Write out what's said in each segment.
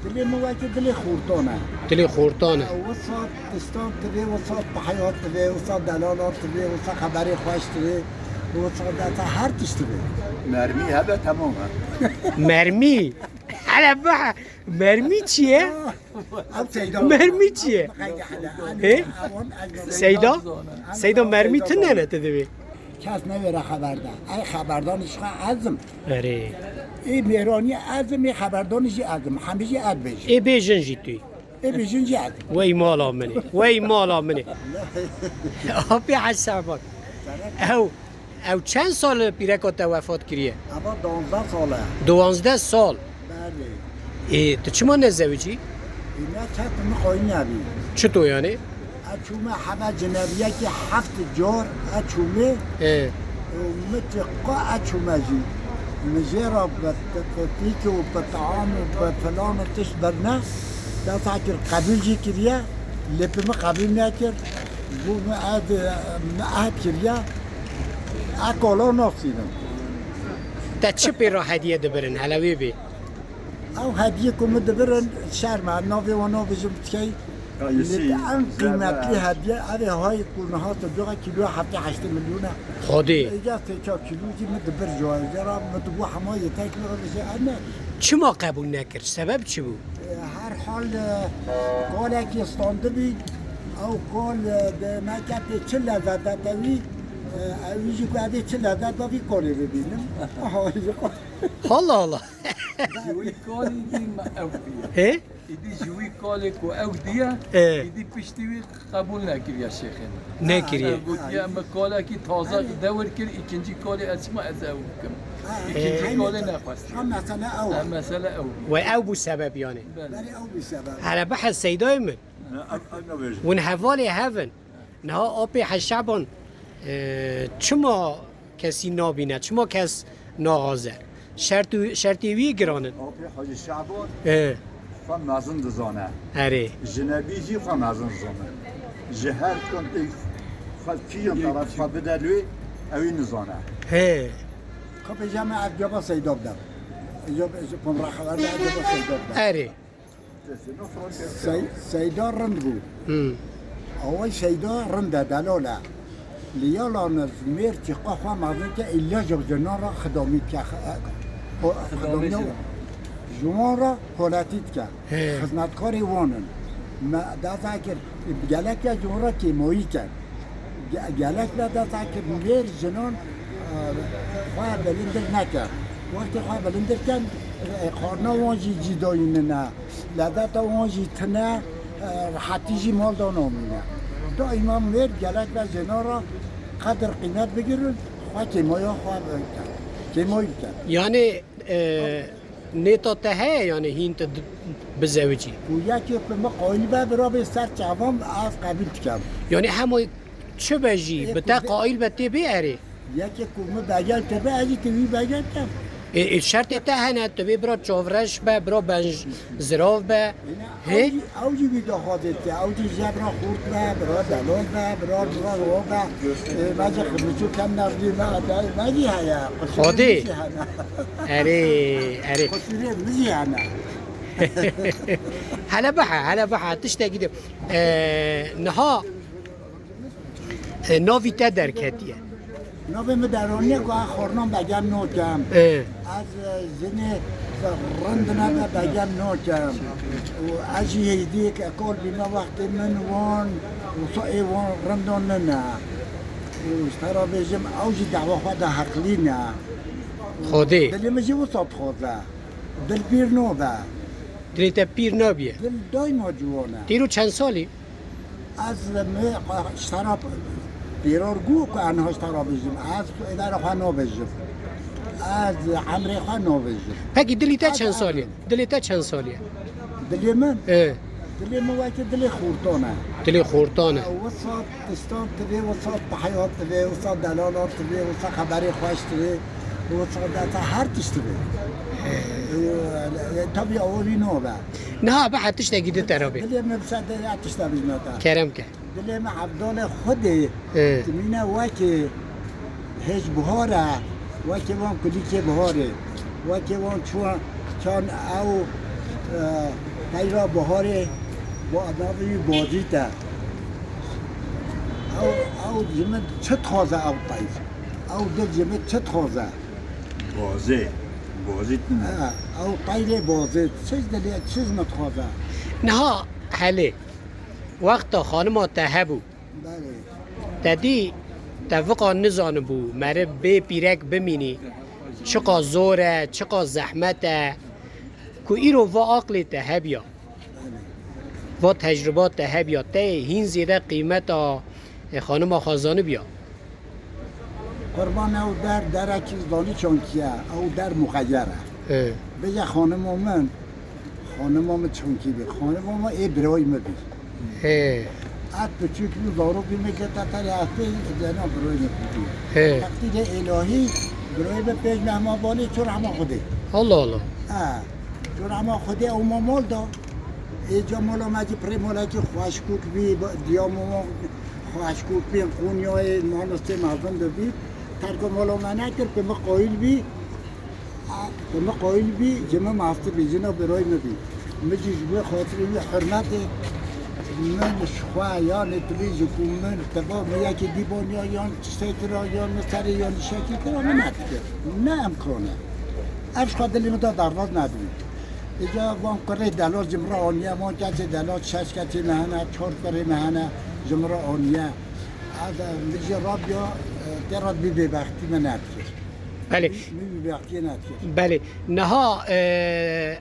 دلی موقع دلی خورتانه دلی خورتانه وصاد تستان تبي وصاد بحياة تبي وصاد دلالات تبي وصاد خبري خوش تبي وصاد هر تشتبي مرمی هذا تماما مرمی حالا بحا مرمی چیه؟ مرمی چیه؟ سیدا؟ سیدا مرمی تو نه تدوی؟ کس نمیره خبردار ای خبردارش عزم اره ای میرانی عزم ای خبردارش عزم همیشه عد بشه ای بیجن جی توی ای بیشون جی عزم وی مالا منه وی مالا منه آبی حسابات او چند سال پیرکات وفات کریه؟ اما 12 ساله 12 سال بله تو چما نزویجی؟ اینا چت میخوایی نبی چطور یعنی؟ اچومه همه جنبیه که 7 جار اچومه متقا اچومه جی مجرى بتفيك وبطعام وبفلان تشبرنا ده فاكر قبيل جي كريا لب ما قبيل ناكر بو ما عاد كريا اكلو نفسينا تا چه پیرا هدیه دبرن حلوی بی؟ او هديه كم دبرن شهر مع نوفي ونوفي جبتكي الان قيمتي هديه هذه هاي كلها تبغى كيلو حتى 8 مليون خودی اجا تشوف كيلو جي مدبر جوال جرا متبو حمايه تاكل ولا انا چما قبول نکرد؟ سبب چی بود؟ هر حال قالك يستندبي او قال ما كانت تشلا ذات توي ويجي قاعد تشلا ذات في كوري ببینم حالا حالا جوی کالی دی ما اوفیه اه؟ ایدی جوی کالی کو او دیه اه. ایدی پشتیوی قبول نکرد یا شیخین نکریه گویی اما کالا کی تازه دور کرد ikinci کالی اسما از او کم ikinci کالی نخواست مثلا او مثلا او و او بو سبب یعنی بري او بسبب على بحث سيداي من ون حوالی هفن نها آبی حشبان چما کسی نابینه چما کس ناغازه شرطی وی گرانن آبی حاجی شعبان اه خواهم مازن دزانه اره جنبی جی خواهم مازن دزانه جهر کنتی خواهد کیان طرف خواهد بدلوی اوی نزانه اه خب جمع جبا سيدوب ده جب پنرا خبر ده جبا سيدوب ده اره سيدا رند بود ام. اول سيدا رند دلاله ليالا نزمير تي قخوا مازن که الا جب جنارا خدامي که خدامي جوان حالتیت که خدمتکاری وانن ما دا فکر گلک جوان را کیمایی کرد گلک دا فکر میر جنان خواه بلندر نکرد وقتی خواه بلندر کن خارنا وانجی جیدایی نه لذتا وانجی تنه راحتی مال دانامینه دائما میر گلک و جنان را قدر قیمت بگیرن خواه کیمایی خواه کرد کیمایی کرد یعنی نیتا تهه یعنی هینت بزوجی و یکی که ما قایل به برا به سر جوان از قبیل کم یعنی همه چه بجی بتا قائل بتی بیاره یکی که ما بگل تبه اجی توی بگل کم شرط ته نه تو برا چاورش به برا بنج زراف به هی اوجی بیدا خواهد که اوجی جبرا خورد به برا دلال به برا رو به مجا خمیچو کم نردی مجی هیا خودی اره خسیره مجی هنه هلا بحا تشتاقي نها نوی تا درکتیه نوی مدرانی که خورنام بگم نو کم از زن رند نبه بگم نو کم و اجی هیدی که کل بینا وقت من وان و سعی وان رندان نه و اشترا بیجم اوجی دعوا خواهد حقلی نه خودی دلی مجی وسط خوزه دل پیر نو به دلیتا پیر نبیه دل دایما جوانه تیرو چند سالی؟ از اشترا پیرار گو که انها اشترا بیجم از اداره خواه نو بیجم از عمری خواه نو بیجم پکی دلیتا چند سالیه؟ دلیتا چند سالیه؟ دلی من؟ اه دلی من وقتی دلی خورتانه دلی خورتانه وسط تستان تبي وسط بحياة تبي وسط دلالات تبي وسط خبري خوش تبي وسط داتا هر تشتبي طبيعي أولي نوبة نه بحا تشتاقي دي ترابي دلی من بسد تشتبي نوتا کرم که دلی من عبدال خودي اه تمينا واكي هيج بهارة واكي وان كليكي بهارة واكي وان شوان كان أو تایرا بهاره با آدمی بازی تا او جمع چه تازه او تایز او دل جمع چه تازه بازی او تایره بازی چیز دلی چیز متخوازه نها حله وقت خانم ته بود بله تدی توقع نزان بو مره به پیرک بمینی چقا زوره چقا زحمته که ایرو و عقل ته بیا و تجربات ته بیا ته هین زیده قیمت خانم خازانه بیا قربان او در چیز دانی چون کیه او در مغیره بگه خانم من چون کی بی خانم من ای برای مبی ات بچوک بی دارو بی میگه تا تری افی جنا برای مبی تقدیر الهی برای به پیش مهمابانی چون همه خوده الله الله چون همه خوده او مال دا ایجا مولا مجی پری مولا که خوشکوک بی دیا مولا خوشکوک بی قونیای مانسته مردم دو بی ترک مولا منه کرد به ما قایل بی جمع ماسته بی جنا برای مبی مجی جبه خاطری بی حرمت من شخواه یا نتویج کو من تبا میا که دیبانیا یا سیترا یا نسری یا نشکی کرا من ندید نه امکانه افش خواه دلی مدا درواز ندید ایجا وان کره دلال جمرا آنیا وان کسی دلال شش کسی مهنه چهار کره مهنه جمرا آنیا از میجی راب یا تراد بی ببختی من ندید بله بله نها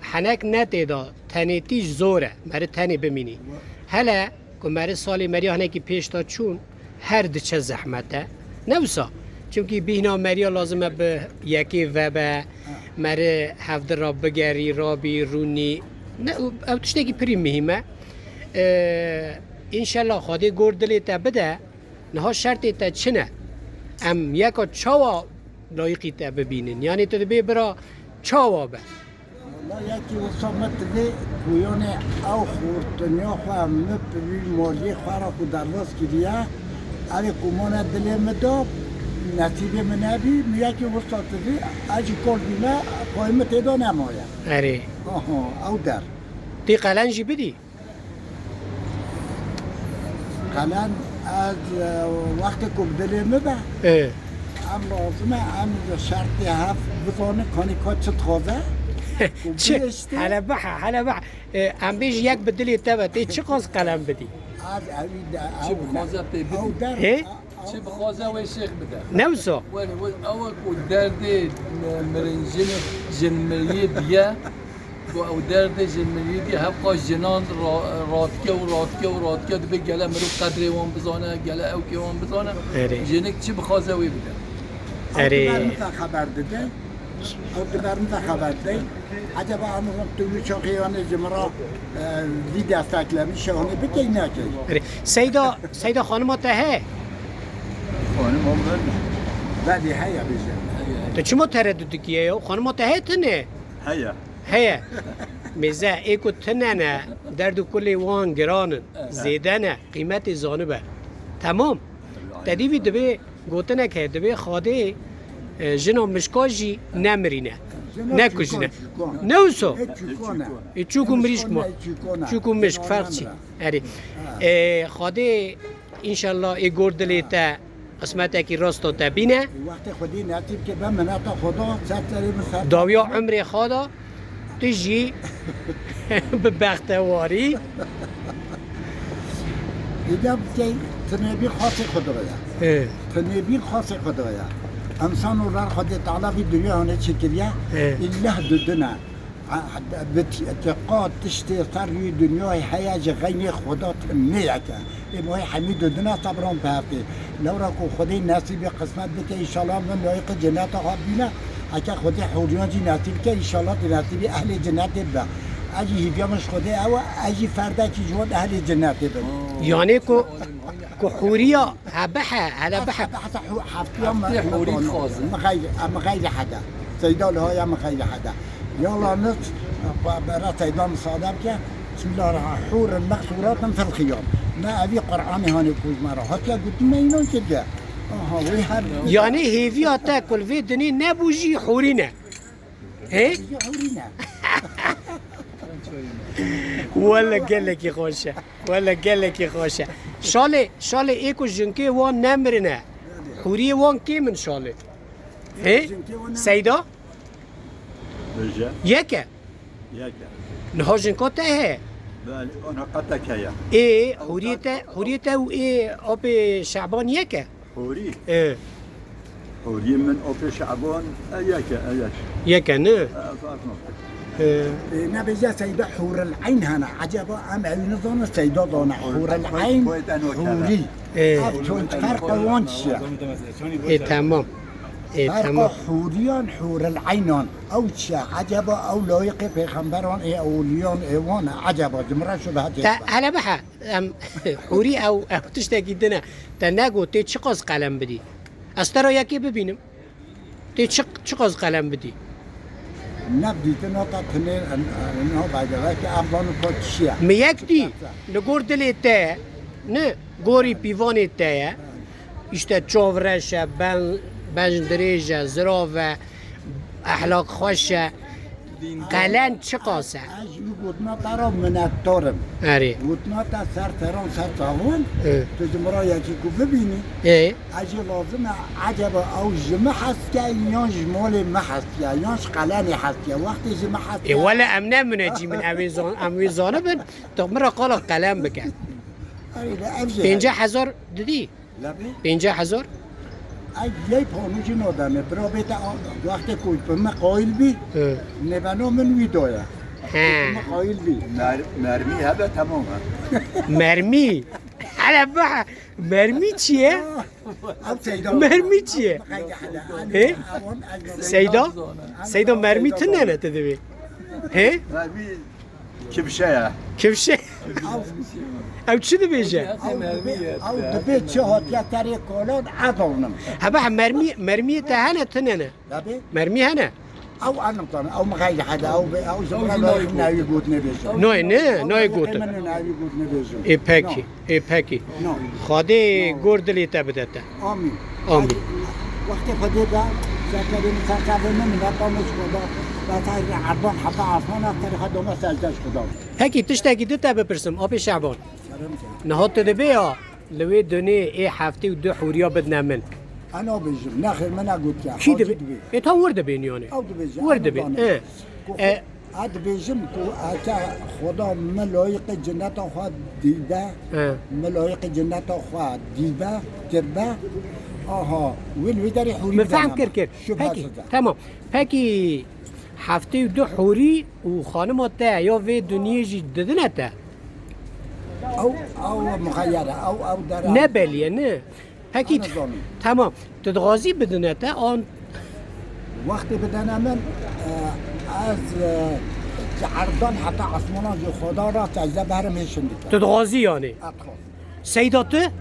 حنک نتیدا تنیتیش زوره مره تنی بمینی هلا که مره سالی مری هنکی پیش تا چون هر دچه زحمته نوسا چونکی بینا مریا لازمه به یکی و به مره هفته را بگری رابی رونی نه او تشتکی پری مهمه انشالله خواهده گردلی تا بده نها شرطی تا چنه ام یکا چاوا لایقی تا ببینین یعنی تو بی برا چاوا به والله یکی وصامت ده پویان او خورتنیا خواه مپوی مالی خواه را خود درواز کریه اوی کمان دلی مدا نصیب منبی یکی وصامت ده اجی کل بینا قایمت ایدا نمایه اره او در تی قلنجی بدی قلن از وقت کب دلی مبه ام لازمه ام شرطی هفت بزانه کانیکات چه تازه چه حالا بح ام بیش یک بدلی تبا تی چه قاس قلم بدی از اوی چه بخوازه تی او بدی در چه بخوازه و شیخ بده نوسا اول کو درد مرنجین جنمری بیا و او درد جنمری بیا هفقا جنان راتکه دبی گله مرو قدری وان بزانه گله او که وان بزانه جنک چه بخوازه وی بده اره خبر داده او دبرم خبر داده عجبا همون توی چاقیان جمرا دید از تکلمی شهانه بکی نکه اره سیدا خانم تهه خانم من ولی هیا بیشه تو چما تردد کیه خانم تهه تنه هیا میزه ایکو تنه نه درد کلی وان گرانن زیده نه قیمت زانبه تمام تدیوی دبی گوتنه که دبی خواده جنا مشکاجی نمرینه نکشنه نوسو چوکو مریشک ما چوکو مشک فرق چی اری خواده انشالله ای گردلی تا قسمت کی راستو تا بینه وقت خودی نتیب که به منات خدا ستری مسافر داویا عمر خدا تجی به بختواری دیدم که تنبی خاص خدایا تنبی خاص خدایا انسان و رار خود تعالی في دنیا هونه چکریه الله ددنا بتقاد تشتي صار في دنیا حیاج غیر خدا تمیه که ایمای حمید ددنا صبران بهفته لو را کو خدای نصیب قسمت بده ان شاء الله من لایق جنت ها بینه اگه خدای حوریان جی نصیب که ان شاء الله نصیب اهل جنت به اجی هیبیامش خدای او اجی فردا کی جواد اهل جنت به یعنی کو حورية هبحة على بحة حفتيهم مغير حدا سيدا لها مغير حدا يلا نص برا سيدا مصادر كه بسم الله الرحمن حور المقصورات في الخيام ما أبي قرآن هاني كوز مرة هكذا قلت ما ينون كده يعني هي فيها تاكل في دني نبوجي حورينا هي حورينا ولا گلکی خوشه ولا گلکی خوشه شاله ایکو جنکی وان نمرنه حوری وان کی من شاله هی سیدا بجا یکه ياك نه جنکا ته بل انا قد كيا ای حوریته و ای آب شعبان یکه حوري اه حوري من اوبي شعبان اياك یکه نه نبيجا سيدة حور العين هنا عجبا أم نظام سيدة دونا حور العين حوري إيه. أبتون فرق وانشيا ای تمام ای فرق تمام حوريان حور العينان أو شيا عجبا أو لايق بيخمبران إيه أوليان إيوانا عجبا جمرة شبهت تا هلا بحا حوری او تشتاقی دنه تا نگو تی چه قاز قلم بدی از ترا یکی ببینم تی چه قاز قلم بدی نبدي تنوطا تنين انه بعد ذلك افضل كوتشيا می یک دی لگور دلی ته نه گوری پیوانی ته işte چاورشه بنجدریجه زراوه احلاق خوشه قلن چه قاسه اجي قلنا ترى من التورم اری قلنا سر ترون سر تاون إيه. تجمرا يكي ببيني ای اجي لازم عجب او جمع حسكا يان جمال ما حسكا يانش قلاني حسكا وقت جمع ای حسكا ولا امنه منجی من اویزانه بن تو مرا قال قلم بکن اي لا افجي 50,000 دیدی لا بي 50,000 اي يي پانوشي نادمه برا بيتا وقت كوي بما قايل بي اه. نبنو من ويدايا ها بما قايل بي مرمي هذا تماما مرمی حالا بحا مرمی چیه؟ او سيدا مرمی چیه؟ إيه؟ سیدا؟ سیدا مرمی تنه تدبی هی؟ مرمي كبشايا کفشه؟ او چی دبیجه؟ او دبي چه هاتيا تاري كولون عضونم ها بحا مرمی تهنه تنه لا بي مرمی هنه او انا طن او مغاي حدا او زمرا لا ناوي قوت نبيجو نوی نه نوی گوته من ناوي قوت نبيجو ای پکی ای پکی نو خواده گردلی تبدته امين آمین وقت فديدا سكرين سكرين من قامش خدا وتاي عربان حبا عفان اكثر خدمه سالتش خدا پکی تشتاکی دتا بپرسم آب شعبان نهات تدبی ها لوی دنی ای هفته و دو حوریا بدنا من انا بيجم ناخر من اقول يا کی دبی؟ ای تا ورده بین یعنی او دبي ورده بین اه هاد بيجم كو اتا خدا ملائق جنات خوا ديده اه ملائق جنات خوا ديده تربه آها ویل داری حوری مفهم کرد پکی تمام پکی هفته و دو حوری و خانم تا یا وی دنیا جی ددنه تا او مخیره او داره نه بلیه نه پکی أنا ظالم. تمام تدغازی بدنه تا آن وقتی بدن من از عرضان حتی عثمانان جو خدا را تجزه برم هشن دیگه تدغازی یعنی اتخاذ سیداته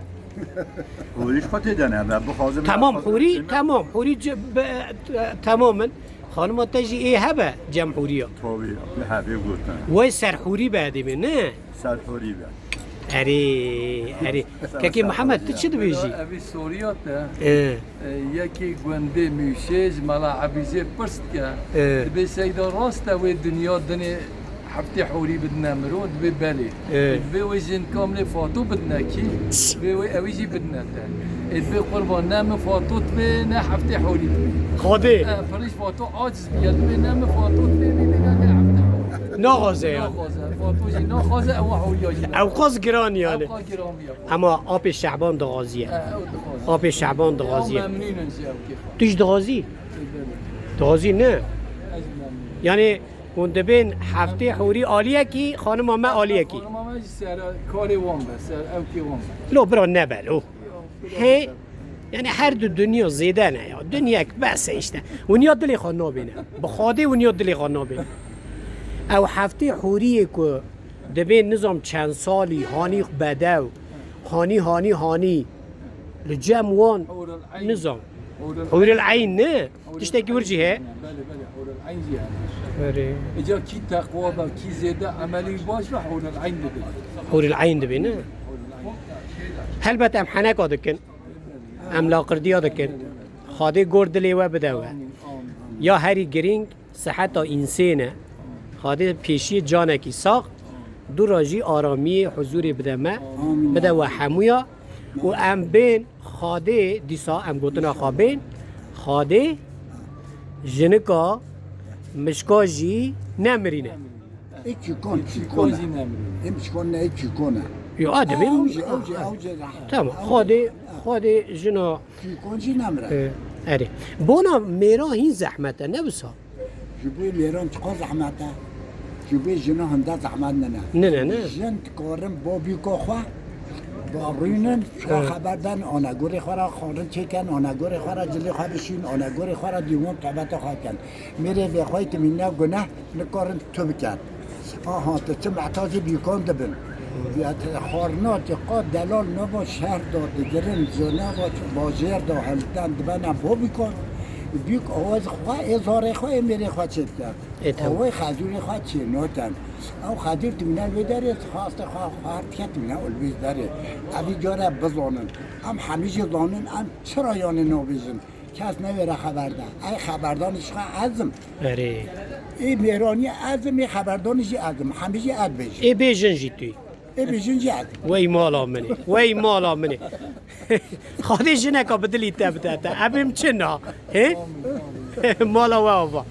حوريش خاطر دنا بخازم تمام حوری تمام حوری تماما خانم تجی ای هبه جمع حوریا طوبي بحبي قلتنا وی سر حوری بعدی می نه سال حوري بقى اری که محمد تو چی بیجی؟ اوی سوریات یکی گونده میشهج ملا عبیزه پرست که به سیدا راست و دنیا دنی هفته حوری بدنا مرود به بله به وجن کامل فاتو بدنا کی به اویجی بدنا تا به قربان نام فاتو به نه هفته حوری خاده فرش فاتو عاجز بیاد به نام فاتو به نه هفته ناغازه یعنی فاتو جی ناخوازه او حوری جی او قاز گران یعنی او گرامیا اما آب شعبان دغازیه آب شعبان دغازیه ممنونن جاو کی توش دغازی دغازی نه یعنی اون دبین هفته حوری عالیه کی خانم ما عالیه کی ما سر کاری وام بس او کی وام لو برا نبلو هی یعنی هر دو دنیا زیده نه یا دنیا یک بس ایشته ونیا دلی خواه نابینه بخواده ونیا دلی خواه نابینه او هفته حوریه که دبین نظام چند سالی هانی بدو هانی لجم وان نظام حور العین نه تشتاکی ورجی هه بله حور العین جی آره اجا کی تقوا با کی زیده عملی باش و حور العین بده حور العین دبی نه هل بت ام حنک آدکن ام لاقردی آدکن خاده گرد لیوه بدوه یا هری گرینگ صحت انسانه خاده پیشی جانکی ساخ دو راجی آرامی حضوری بده ما بده و حمویا و ام بین خاده دیسا ام گوتنا خوابین خاده جنکا مشکاجی نمرینه ایچی کن چی کنه کوزی نمیری ایمش کنه ایچی کنه یا آدمی اوجی تمام خاده جنا چی کن چی نمره اره بونا میرا هین زحمته نبسا جبوی میران چقدر زحمته جبوی جنا هنده زحمت نه جن کارم با بیکا خواه با روینن چقدر خبر دن آنگوری خورا خارن چکن آنگوری خورا جلی خواه بشین آنگوری خورا دیوان طبعت خواه کن میره به خواهی تمینه گناه نکارن تو بکن آها تو چه محتاج بیکان دبن بیاد خارنات قاد دلال نبا شهر داد گرن زنه با زیر دا هلتن دبن با بیکان بیک آواز خواه ازاره خواه میره خواه چه بکن آواز خجور خواه چه نوتن او خجور تمینه بداره خواست خواه تیه تمینه الویز داره اوی جاره بزانن هم همیشه زانن هم چرا یانه نابیزن کس نویره خبر ده ای خبردانش خواه ازم اره ای میرانی ازم ای خبردانش ازم همیشه اد بیشن ای بیجن جی توی ای بیشن جی ازم وی مالا منی خاده جنکا بدلی تبتا ابیم چنا مالا و آبا